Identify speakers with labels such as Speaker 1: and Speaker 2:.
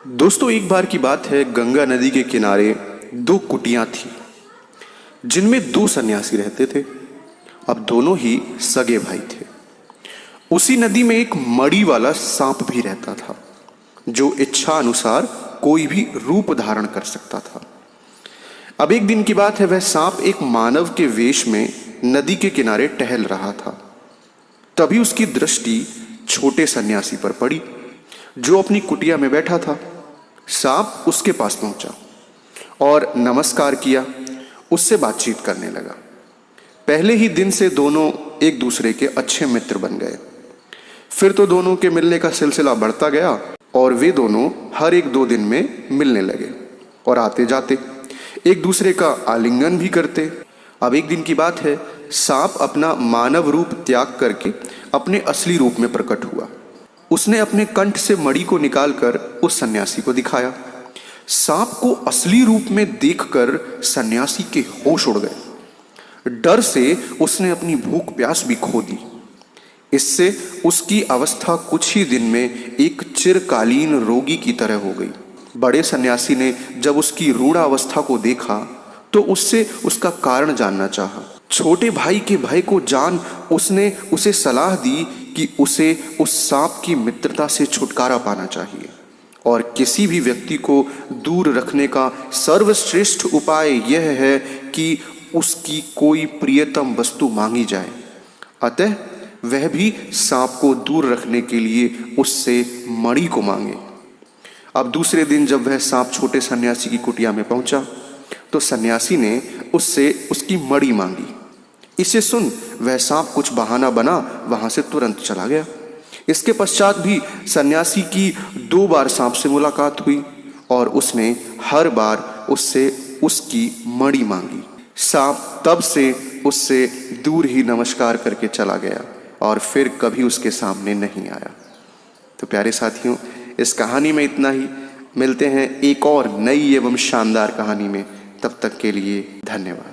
Speaker 1: दोस्तों, एक बार की बात है। गंगा नदी के किनारे दो कुटियां थी जिनमें दो सन्यासी रहते थे। अब दोनों ही सगे भाई थे। उसी नदी में एक मड़ी वाला सांप भी रहता था जो इच्छा अनुसार कोई भी रूप धारण कर सकता था। अब एक दिन की बात है, वह सांप एक मानव के वेश में नदी के किनारे टहल रहा था। तभी उसकी दृष्टि छोटे सन्यासी पर पड़ी जो अपनी कुटिया में बैठा था। सांप उसके पास पहुंचा और नमस्कार किया, उससे बातचीत करने लगा। पहले ही दिन से दोनों एक दूसरे के अच्छे मित्र बन गए। फिर तो दोनों के मिलने का सिलसिला बढ़ता गया और वे दोनों हर एक दो दिन में मिलने लगे और आते जाते एक दूसरे का आलिंगन भी करते। अब एक दिन की बात है, सांप अपना मानव रूप त्याग करके अपने असली रूप में प्रकट हुआ। उसने अपने कंठ से मणि को निकालकर उस सन्यासी को दिखाया। सांप को असली रूप में देखकर सन्यासी के होश उड़ गए। डर से उसने अपनी भूख प्यास भी खो दी। इससे उसकी अवस्था कुछ ही दिन में एक चिरकालीन रोगी की तरह हो गई। बड़े सन्यासी ने जब उसकी रूढ़ावस्था को देखा तो उससे उसका कारण जानना चाहा। छोटे भाई के भय को जान उसने उसे सलाह दी कि उसे उस सांप की मित्रता से छुटकारा पाना चाहिए और किसी भी व्यक्ति को दूर रखने का सर्वश्रेष्ठ उपाय यह है कि उसकी कोई प्रियतम वस्तु मांगी जाए। अतः वह भी सांप को दूर रखने के लिए उससे मणि को मांगे। अब दूसरे दिन जब वह सांप छोटे सन्यासी की कुटिया में पहुंचा तो सन्यासी ने उससे उसकी मणि मांगी। इसे सुन वह सांप कुछ बहाना बना वहां से तुरंत चला गया। इसके पश्चात भी सन्यासी की 2 बार सांप से मुलाकात हुई और उसने हर बार उससे उसकी मणि मांगी। सांप तब से उससे दूर ही नमस्कार करके चला गया और फिर कभी उसके सामने नहीं आया। तो प्यारे साथियों, इस कहानी में इतना ही। मिलते हैं एक और नई एवं शानदार कहानी में। तब तक के लिए धन्यवाद।